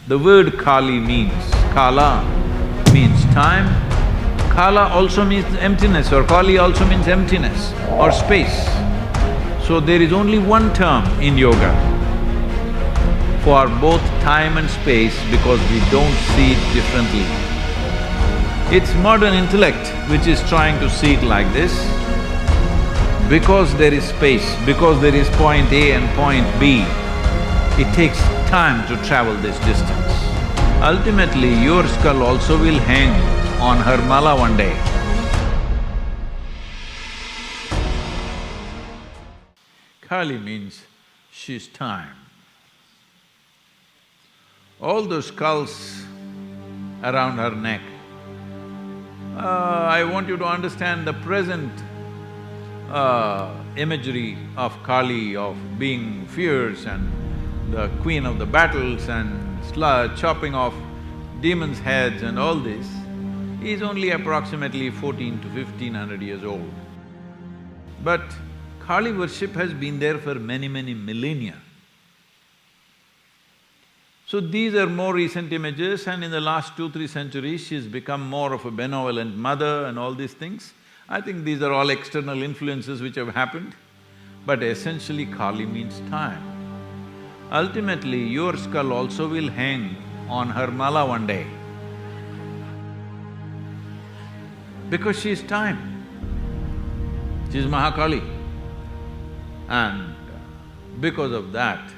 The word Kali means… Kala means time, Kala also means emptiness, or Kali also means emptiness or space. So there is only one term in yoga for both time and space because we don't see it differently. It's modern intellect which is trying to see it like this. Because there is space, because there is point A and point B, it takes time to travel this distance. Ultimately, your skull also will hang on her mala one day. Kali means she's time. All those skulls around her neck, I want you to understand the present imagery of Kali, of being fierce and the queen of the battles and chopping off demons' heads and all this, is only approximately 14 to 1500 years old. But Kali worship has been there for many millennia. So these are more recent images, and in the last 2-3 centuries she's become more of a benevolent mother and all these things. I think these are all external influences which have happened, but essentially Kali means time. Ultimately, your skull also will hang on her mala one day because she's time. She's Mahakaali. And because of that,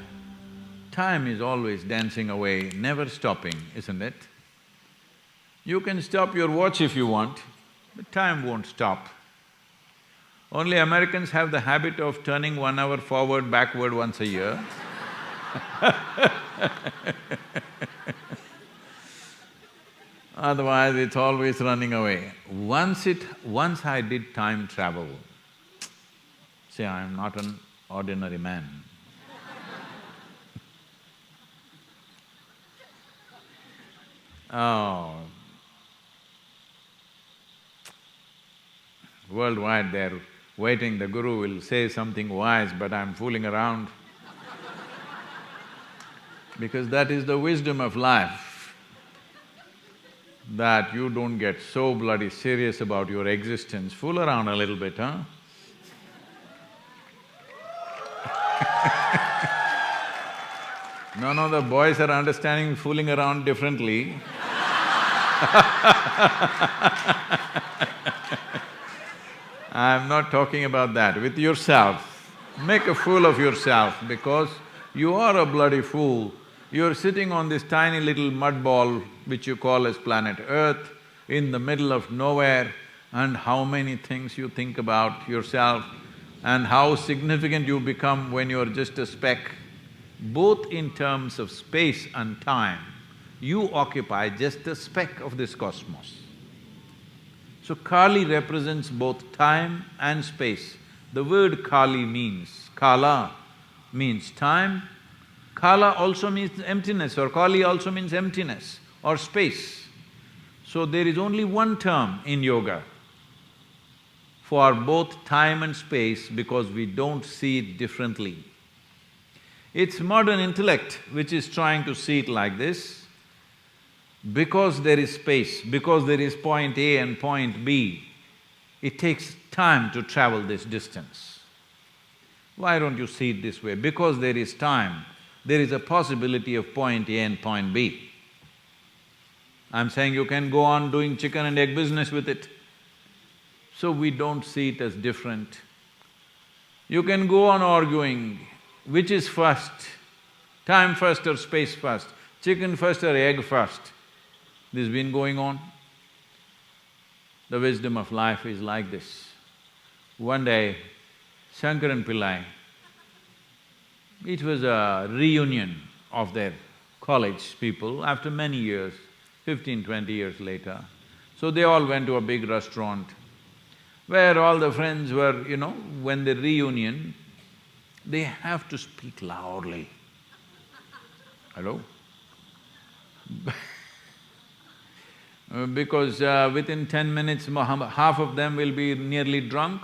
time is always dancing away, never stopping, isn't it? You can stop your watch if you want, but time won't stop. Only Americans have the habit of turning 1 hour forward, backward once a year. Otherwise, it's always running away. Once I did time travel, see, I am not an ordinary man. Oh, worldwide they're waiting, the Guru will say something wise, but I'm fooling around. Because that is the wisdom of life, that you don't get so bloody serious about your existence. Fool around a little bit, huh? No, the boys are understanding fooling around differently. I'm not talking about that. With yourself, make a fool of yourself because you are a bloody fool. You're sitting on this tiny little mud ball which you call as planet Earth in the middle of nowhere, and how many things you think about yourself and how significant you become when you're just a speck. Both in terms of space and time, you occupy just a speck of this cosmos. So Kali represents both time and space. The word Kali means… Kala means time, Kala also means emptiness, or Kali also means emptiness or space. So there is only one term in yoga for both time and space because we don't see it differently. It's modern intellect which is trying to see it like this. Because there is space, because there is point A and point B, it takes time to travel this distance. Why don't you see it this way? Because there is time, there is a possibility of point A and point B. I'm saying you can go on doing chicken and egg business with it. So we don't see it as different. You can go on arguing, which is first, time first or space first, chicken first or egg first. This has been going on. The wisdom of life is like this. One day, Shankaran Pillai, it was a reunion of their college people after many years, 15, 20 years later. So they all went to a big restaurant where all the friends were, when they reunion, they have to speak loudly. Hello? Because within 10 minutes, half of them will be nearly drunk.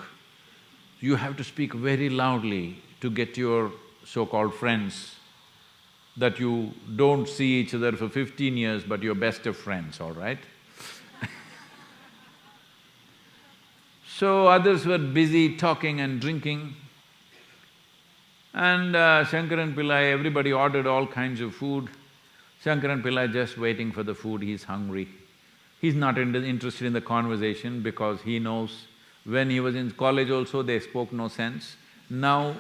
You have to speak very loudly to get your so-called friends that you don't see each other for 15 years but you're best of friends, all right? So others were busy talking and drinking, and Shankaran Pillai, everybody ordered all kinds of food. Shankaran Pillai just waiting for the food, he's hungry. He's not interested in the conversation because he knows when he was in college also they spoke no sense. Now,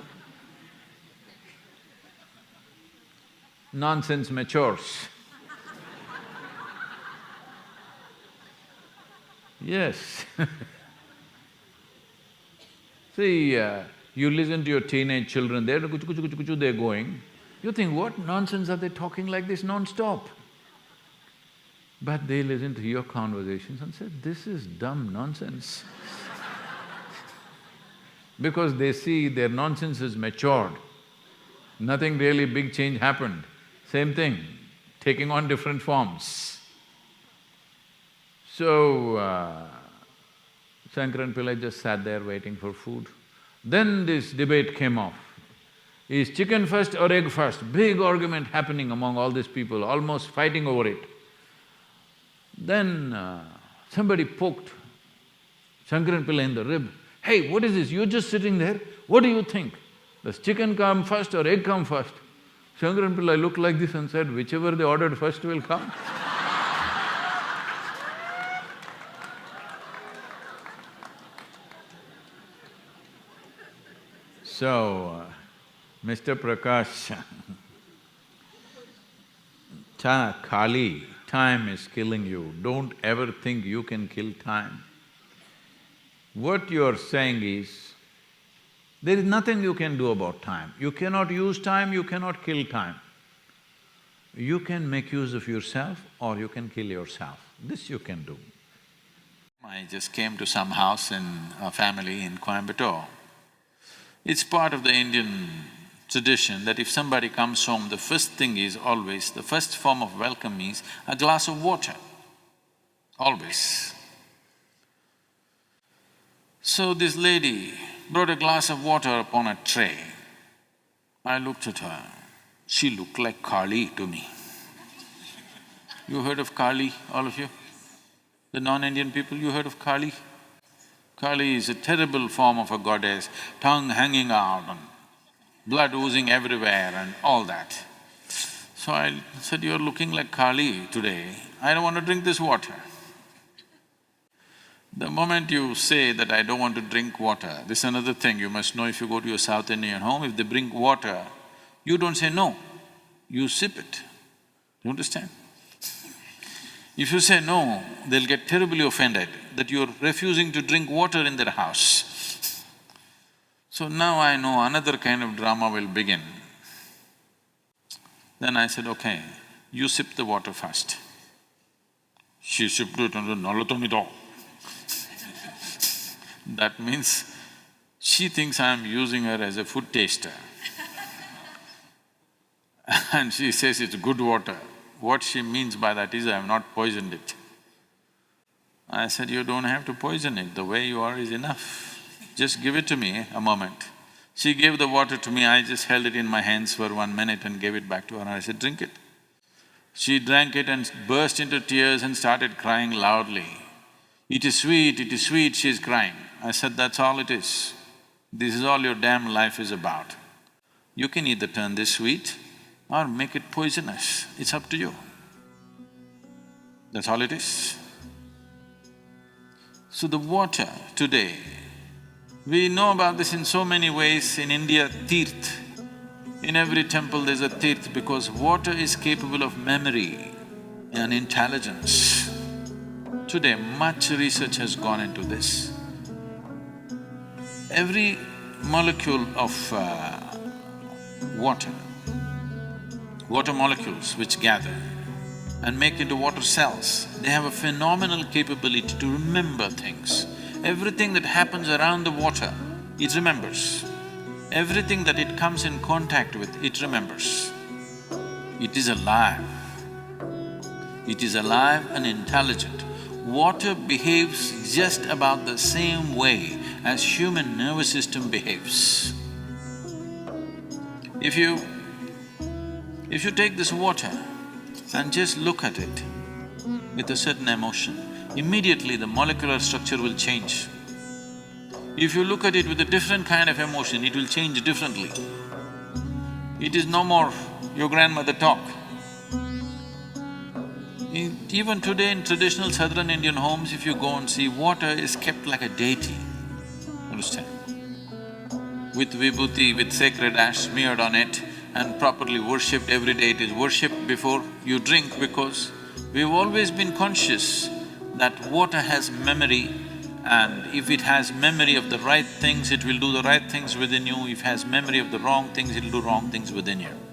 nonsense matures. Yes. See, you listen to your teenage children, they're kuchu kuchu kuchu kuchu, they're going. You think, what nonsense are they talking like this non-stop? But they listen to your conversations and say, this is dumb nonsense. Because they see their nonsense is matured. Nothing really big change happened. Same thing, taking on different forms. So, Shankaran Pillai just sat there waiting for food. Then this debate came off. Is chicken first or egg first? Big argument happening among all these people, almost fighting over it. Then somebody poked Shankaran Pillai in the rib. Hey, what is this? You're just sitting there, what do you think? Does chicken come first or egg come first? Shankaran Pillai looked like this and said, whichever they ordered first will come. So, Mr. Prakash, Kali, time is killing you. Don't ever think you can kill time. What you're saying is, there is nothing you can do about time. You cannot use time, you cannot kill time. You can make use of yourself or you can kill yourself. This you can do. I just came to some house in a family in Coimbatore. It's part of the Indian tradition that if somebody comes home, the first thing is always, the first form of welcome is a glass of water, always. So this lady brought a glass of water upon a tray. I looked at her, she looked like Kali to me. You heard of Kali, all of you? The non-Indian people, you heard of Kali? Kali is a terrible form of a goddess, tongue hanging out and blood oozing everywhere and all that. So I said, you're looking like Kali today, I don't want to drink this water. The moment you say that I don't want to drink water, this is another thing you must know if you go to your South Indian home, if they bring water, you don't say no, you sip it. You understand? If you say no, they'll get terribly offended that you're refusing to drink water in their house. So now I know another kind of drama will begin. Then I said, okay, you sip the water first. She sipped it and said, that means she thinks I'm using her as a food taster. And she says it's good water. What she means by that is, I have not poisoned it. I said, you don't have to poison it, the way you are is enough. Just give it to me a moment. She gave the water to me, I just held it in my hands for 1 minute and gave it back to her and I said, drink it. She drank it and burst into tears and started crying loudly. It is sweet, she's crying. I said, that's all it is. This is all your damn life is about. You can either turn this sweet or make it poisonous, it's up to you. That's all it is. So the water today, we know about this in so many ways. In India, tirth, in every temple there's a tirth because water is capable of memory and intelligence. Today, much research has gone into this. Every molecule of water molecules which gather and make into water cells, they have a phenomenal capability to remember things. Everything that happens around the water, it remembers. Everything that it comes in contact with, it remembers. It is alive. It is alive and intelligent. Water behaves just about the same way as human nervous system behaves. If you If you take this water and just look at it with a certain emotion, immediately the molecular structure will change. If you look at it with a different kind of emotion, it will change differently. It is no more your grandmother talk. Even today in traditional southern Indian homes, if you go and see, water is kept like a deity, understand? With vibhuti, with sacred ash smeared on it and properly worshipped every day. It is worshipped before you drink because we've always been conscious that water has memory, and if it has memory of the right things, it will do the right things within you. If it has memory of the wrong things, it'll do wrong things within you.